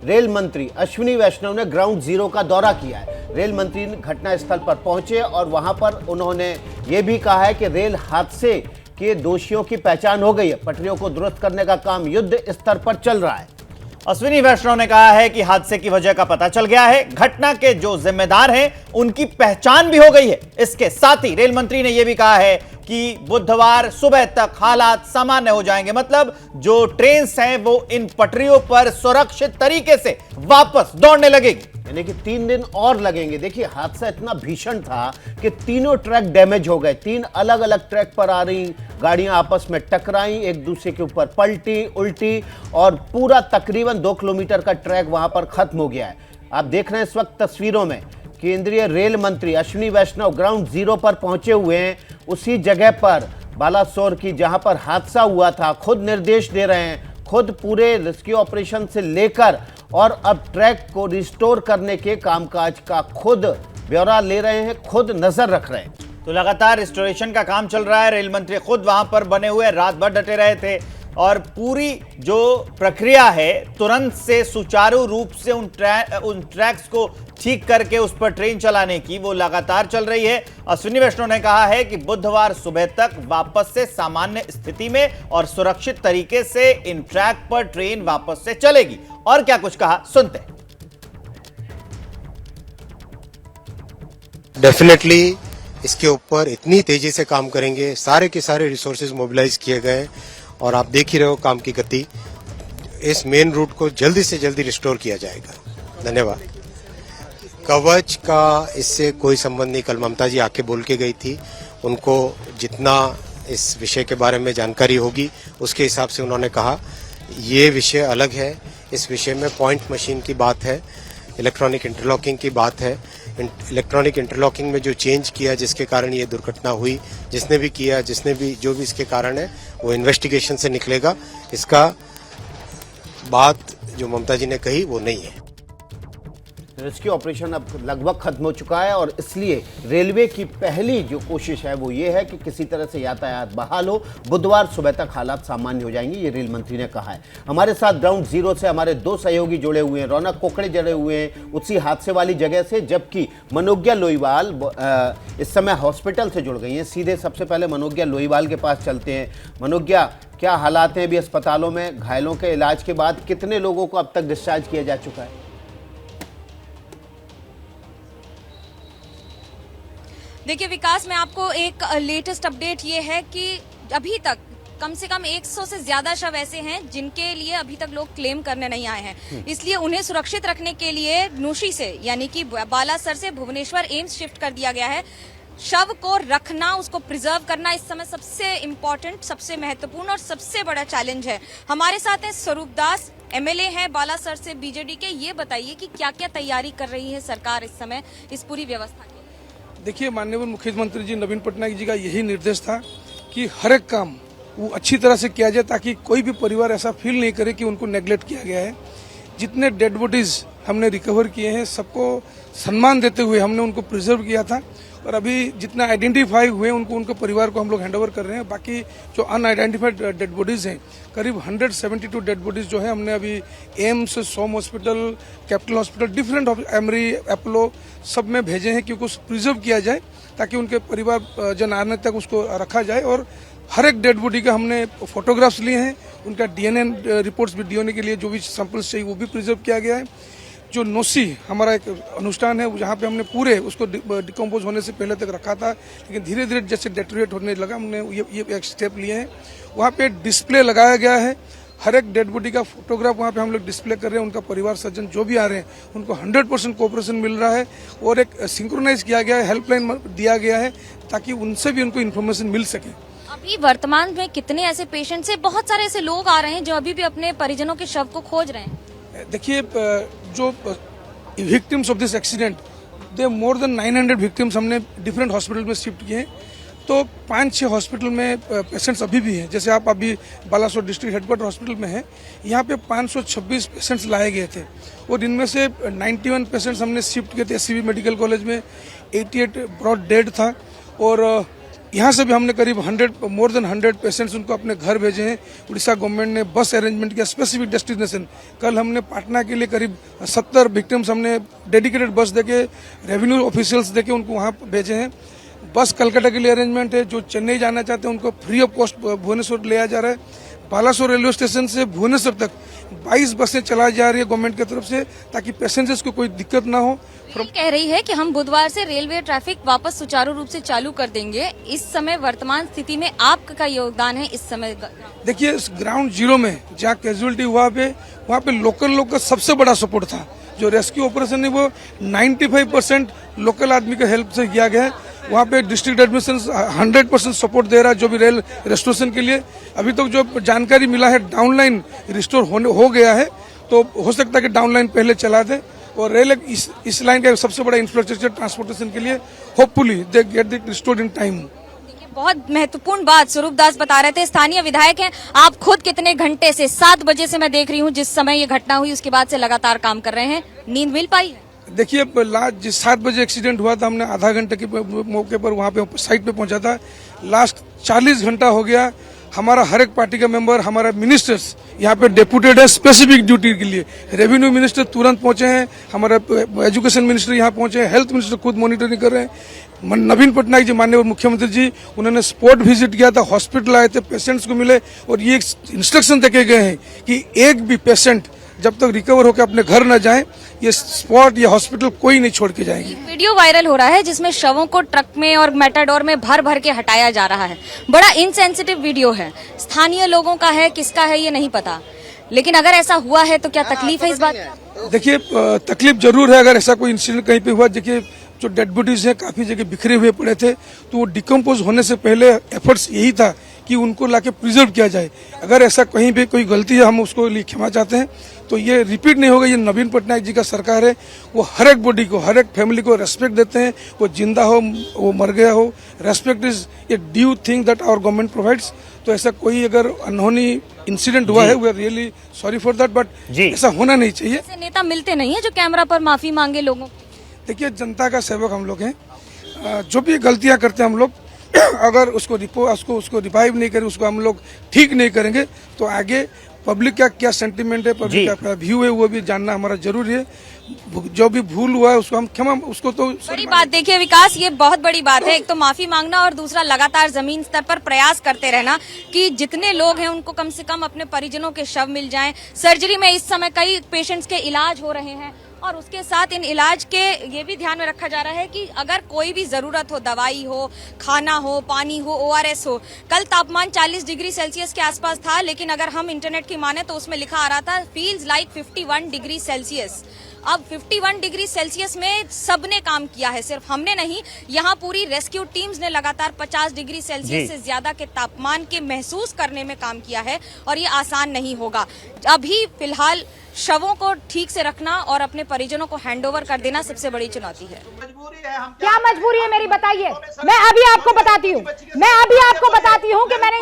Rail मंत्री अश्विनी वैष्णव ने ground zero का दौरा किया है। रेल मंत्री घटनास्थल पर पहुंचे और वहां पर उन्होंने ये भी कहा है कि रेल हादसे के दोषियों की पहचान हो गई है। पटरियों को दुरुस्त करने का काम युद्ध स्तर पर चल रहा है। अश्विनी वैष्णव ने कहा है कि हादसे की वजह का पता चल गया है, घटना के जो जिम्मेदार हैं उनकी पहचान भी हो गई है। इसके साथ ही रेल मंत्री ने यह भी कहा है कि बुधवार सुबह तक हालात सामान्य हो जाएंगे, मतलब जो ट्रेन हैं वो इन पटरियों पर सुरक्षित तरीके से वापस दौड़ने लगेगी। यानी कि 3 दिन और लगेंगे। देखिए, हादसा इतना भीषण था कि तीनों ट्रैक डैमेज हो गए। 3 अलग अलग ट्रैक पर आ रही गाड़ियां आपस में टकराई, एक दूसरे के ऊपर पलटी उल्टी और पूरा तकरीबन 2 किलोमीटर का ट्रैक वहां पर खत्म हो गया है। आप देख रहे हैं इस वक्त तस्वीरों में केंद्रीय रेल मंत्री अश्विनी वैष्णव ग्राउंड जीरो पर पहुंचे हुए हैं, उसी जगह पर बालासोर की जहां पर हादसा हुआ था। खुद निर्देश दे रहे हैं, खुद पूरे रेस्क्यू ऑपरेशन से लेकर और अब ट्रैक को रिस्टोर करने के कामकाज का खुद ब्यौरा ले रहे हैं, खुद नजर रख रहे हैं। तो लगातार रिस्टोरेशन का काम चल रहा है। रेल मंत्री खुद वहां पर बने हुए रात भर डटे रहे थे और पूरी जो प्रक्रिया है तुरंत से सुचारू रूप से उन ट्रैक्स को ठीक करके उस पर ट्रेन चलाने की वो लगातार चल रही है। अश्विनी वैष्णव ने कहा है कि बुधवार सुबह तक वापस से सामान्य स्थिति में और सुरक्षित तरीके से इन ट्रैक पर ट्रेन वापस से चलेगी। और क्या कुछ कहा, सुनते हैं। डेफिनेटली इसके ऊपर इतनी तेजी से काम करेंगे, सारे के सारे रिसोर्सेज मोबिलाइज किए गए और आप देख ही रहे हो काम की गति। इस मेन रूट को जल्दी से जल्दी रिस्टोर किया जाएगा। धन्यवाद। कवच का इससे कोई संबंध नहीं। कल ममता जी आके बोल के गई थी, उनको जितना इस विषय के बारे में जानकारी होगी उसके हिसाब से उन्होंने कहा ये विषय अलग है। इस विषय में पॉइंट मशीन की बात है, इलेक्ट्रॉनिक इंटरलॉकिंग की बात है। इलेक्ट्रॉनिक इंटरलॉकिंग में जो चेंज किया जिसके कारण ये दुर्घटना हुई, जिसने भी किया, जिसने भी जो भी इसके कारण है वो इन्वेस्टिगेशन से निकलेगा। इसका बात जो ममता जी ने कही वो नहीं है। रेस्क्यू ऑपरेशन अब लगभग खत्म हो चुका है और इसलिए रेलवे की पहली जो कोशिश है वो ये है कि किसी तरह से यातायात बहाल हो। बुधवार सुबह तक हालात सामान्य हो जाएंगे, ये रेल मंत्री ने कहा है। हमारे साथ ग्राउंड जीरो से हमारे 2 सहयोगी जुड़े हुए हैं। रौनक कोकड़े जुड़े हुए हैं उसी हादसे वाली जगह से, जबकि मनोज्ञा लोईवाल इस समय हॉस्पिटल से जुड़ गई हैं। सीधे सबसे पहले मनोज्ञा लोईवाल के पास चलते हैं। मनोज्ञा, क्या हालात हैं अभी अस्पतालों में? घायलों के इलाज के बाद कितने लोगों को अब तक डिस्चार्ज किया जा चुका है? देखिए विकास, मैं आपको एक लेटेस्ट अपडेट ये है कि अभी तक कम से कम 100 से ज्यादा शव ऐसे हैं जिनके लिए अभी तक लोग क्लेम करने नहीं आए हैं। इसलिए उन्हें सुरक्षित रखने के लिए नूशी से यानी कि बालासर से भुवनेश्वर एम्स शिफ्ट कर दिया गया है। शव को रखना, उसको प्रिजर्व करना इस समय सबसे इम्पोर्टेंट, सबसे महत्वपूर्ण और सबसे बड़ा चैलेंज है। हमारे साथ हैं स्वरूप दास, एमएलए हैं बालासर से बीजेडी के। ये बताइए कि क्या क्या तैयारी कर रही है सरकार इस समय इस पूरी व्यवस्था की? देखिए, माननीय मुख्यमंत्री जी नवीन पटनायक जी का यही निर्देश था कि हर एक काम वो अच्छी तरह से किया जाए ताकि कोई भी परिवार ऐसा फील नहीं करे कि उनको नेग्लेक्ट किया गया है। जितने डेड बॉडीज हमने रिकवर किए हैं सबको सम्मान देते हुए हमने उनको प्रिजर्व किया था और अभी जितना आइडेंटिफाई हुए उनको उनके परिवार को हम लोग हैंडओवर कर रहे हैं। बाकी जो अनआइडेंटिफाइड डेड बॉडीज हैं, करीब 172 डेड बॉडीज जो है हमने अभी AIIMS, Som hospital, capital hospital, different एमरी, अपोलो सब में भेजे हैं क्योंकि उसको प्रिजर्व किया जाए ताकि उनके परिवार जन आने तक उसको रखा जाए। और हर एक डेड बॉडी का हमने फोटोग्राफ्स लिए हैं, उनका डीएनए रिपोर्ट्स भी डीएनए के लिए जो भी सैंपल्स चाहिए वो भी प्रिजर्व किया गया है। जो नोसी हमारा एक अनुष्ठान है जहाँ पे हमने पूरे उसको डिकम्पोज होने से पहले तक रखा था, लेकिन धीरे धीरे जैसे डेटोरेट होने लगा हमने ये एक स्टेप लिए हैं। वहाँ पे डिस्प्ले लगाया गया है, हर एक डेड बॉडी का फोटोग्राफ वहाँ पे हम लोग डिस्प्ले कर रहे हैं। उनका परिवार सज्जन जो भी आ रहे हैं उनको 100% कोऑपरेशन मिल रहा है और एक सिंक्रोनाइज किया गया है, हेल्पलाइन दिया गया है ताकि उनसे भी उनको इन्फॉर्मेशन मिल सके। अभी वर्तमान में कितने ऐसे पेशेंट्स हैं? बहुत सारे ऐसे लोग आ रहे हैं जो अभी भी अपने परिजनों के शव को खोज रहे हैं। देखिए, जो victims of this accident, they more than 900 victims हमने डिफरेंट हॉस्पिटल में शिफ्ट किए हैं। तो 5-6 हॉस्पिटल में पेशेंट्स अभी भी हैं। जैसे आप अभी बालासोर डिस्ट्रिक्ट हेडक्वार्टर हॉस्पिटल में हैं, यहाँ पे 526 पेशेंट्स लाए गए थे और इनमें से 91 पेशेंट्स हमने शिफ्ट किए थे एससीबी मेडिकल कॉलेज में। 88 ब्रॉड डेड था और यहाँ से भी हमने करीब मोर देन 100 पेशेंट्स उनको अपने घर भेजे हैं। उड़ीसा गवर्नमेंट ने बस अरेंजमेंट किया स्पेसिफिक डेस्टिनेशन। कल हमने पटना के लिए करीब 70 विक्टिम्स हमने डेडिकेटेड बस देके रेवेन्यू ऑफिशियल्स देके उनको वहाँ भेजे हैं। बस कलकत्ता के लिए अरेंजमेंट है। जो चेन्नई जाना चाहते हैं उनको फ्री ऑफ कॉस्ट भुवनेश्वर ले आया जा रहा है। बालासोर रेलवे स्टेशन से भुवनेश्वर तक 22 बसें चलाई जा रही है गवर्नमेंट की तरफ से, ताकि पैसेंजर्स को कोई दिक्कत ना हो। ये कह रही है कि हम बुधवार से रेलवे ट्रैफिक वापस सुचारू रूप से चालू कर देंगे। इस समय वर्तमान स्थिति में आपका योगदान है इस समय? देखिए, इस ग्राउंड जीरो में जहाँ कैजुअलिटी हुआ वहाँ पे लोकल लोग का सबसे बड़ा सपोर्ट था। जो रेस्क्यू ऑपरेशन है वो 95% लोकल आदमी के हेल्प से किया गया है। वहाँ पे डिस्ट्रिक्ट एडमिशन 100% सपोर्ट दे रहा है जो भी रेल रेस्टोरेशन के लिए। अभी तक जो जानकारी मिला है डाउनलाइन रिस्टोर हो गया है, तो हो सकता है कि डाउनलाइन पहले चला दे। और रेल इस लाइन का सबसे बड़ा इंफ्रास्ट्रक्चर ट्रांसपोर्टेशन के लिए hopefully they get it restored in time. बहुत महत्वपूर्ण बात स्वरूप दास बता रहे थे, स्थानीय विधायक हैं। आप खुद कितने घंटे से? 7 बजे से मैं देख रही हूँ जिस समय ये घटना हुई उसके बाद से लगातार काम कर रहे हैं। नींद मिल पाई है? देखिए, जिस 7 बजे एक्सीडेंट हुआ था हमने आधा घंटे के मौके पर वहाँ पे साइट पे पहुंचा था। लास्ट 40 घंटा हो गया। हमारा हर एक पार्टी का मेंबर, हमारा मिनिस्टर्स यहाँ पे डेपुटेड है स्पेसिफिक ड्यूटी के लिए। रेवेन्यू मिनिस्टर तुरंत पहुंचे हैं, हमारा एजुकेशन मिनिस्टर यहाँ पहुंचे हैं, हेल्थ मिनिस्टर खुद मॉनिटरिंग कर रहे हैं। नवीन पटनायक जी माननीय मुख्यमंत्री जी उन्होंने स्पॉट विजिट किया था, हॉस्पिटल आए थे, पेशेंट्स को मिले और ये इंस्ट्रक्शन देके गए हैं कि एक भी पेशेंट जब तक रिकवर होकर अपने घर न जाए, ये स्पॉट या हॉस्पिटल कोई नहीं छोड़ के जाएंगे। वीडियो वायरल हो रहा है जिसमें शवों को ट्रक में और मेटाडोर में भर भर के हटाया जा रहा है। बड़ा इनसेंसिटिव वीडियो है। स्थानीय लोगों का है, किसका है ये नहीं पता, लेकिन अगर ऐसा हुआ है तो क्या तकलीफ है इस बात? देखिए, तकलीफ जरूर है अगर ऐसा कोई इंसिडेंट कहीं पे हुआ। देखिए, जो डेड बॉडीज है काफी जगह बिखरे हुए पड़े थे, तो वो डिकम्पोज होने से पहले एफर्ट्स यही था कि उनको लाके प्रिजर्व किया जाए। अगर ऐसा कहीं पे कोई गलती है हम उसको लिए क्षमा चाहते हैं, तो ये रिपीट नहीं होगा। ये नवीन पटनायक जी का सरकार है, वो हर एक बॉडी को, हर एक फैमिली को रेस्पेक्ट देते हैं। वो जिंदा हो, वो मर गया हो, respect is a due thing that our government provides. तो ऐसा कोई अगर अनहोनी इंसिडेंट हुआ है, we are really sorry for that, but ऐसा होना नहीं चाहिए। ऐसे नेता मिलते नहीं है जो कैमरा पर माफी मांगे लोगों को। देखिए, जनता का सेवक हम लोग हैं। जो भी गलतियां करते हैं हम लोग, अगर उसको रिवाइव नहीं करें, उसको हम लोग ठीक नहीं करेंगे, तो आगे पब्लिक का क्या सेंटीमेंट है, पब्लिक का व्यू है, वो भी जानना हमारा जरूरी है। जो भी भूल हुआ है उसको हम क्षमा, उसको तो बड़ी बात देखिए विकास, ये बहुत बड़ी बात है। एक तो माफी मांगना और दूसरा लगातार जमीन स्तर पर प्रयास करते रहना कि जितने लोग हैं उनको कम से कम अपने परिजनों के शव मिल जाएं। सर्जरी में इस समय कई पेशेंट्स के इलाज हो रहे हैं और उसके साथ इन इलाज के ये भी ध्यान में रखा जा रहा है कि अगर कोई भी जरूरत हो, दवाई हो, खाना हो, पानी हो, ORS हो। कल तापमान 40 डिग्री सेल्सियस के आसपास था, लेकिन अगर हम इंटरनेट की माने तो उसमें लिखा आ रहा था फील्स लाइक 51 डिग्री सेल्सियस। अब 51 डिग्री सेल्सियस में सबने काम किया है, सिर्फ हमने नहीं। यहाँ पूरी रेस्क्यू टीम्स ने लगातार 50 डिग्री सेल्सियस से ज्यादा के तापमान के महसूस करने में काम किया है और ये आसान नहीं होगा। अभी फिलहाल शवों को ठीक से रखना और अपने परिजनों को हैंडओवर कर देना सबसे बड़ी चुनौती है। क्या मजबूरी है मेरी, बताइए। मैं अभी आपको बताती हूँ कि मैंने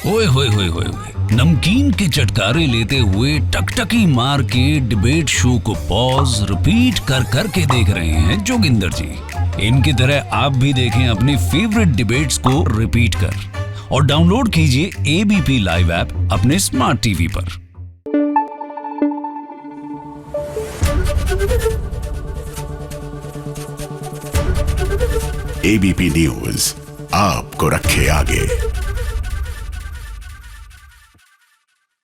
ओए होए होए होए नमकीन के चटकारे लेते हुए टकटकी मार के डिबेट शो को पॉज रिपीट कर कर के देख रहे हैं जोगिंदर जी। इनकी तरह आप भी देखें अपनी फेवरेट डिबेट्स को रिपीट कर और डाउनलोड कीजिए ABP लाइव ऐप अपने स्मार्ट टीवी पर। ABP न्यूज आपको रखे आगे।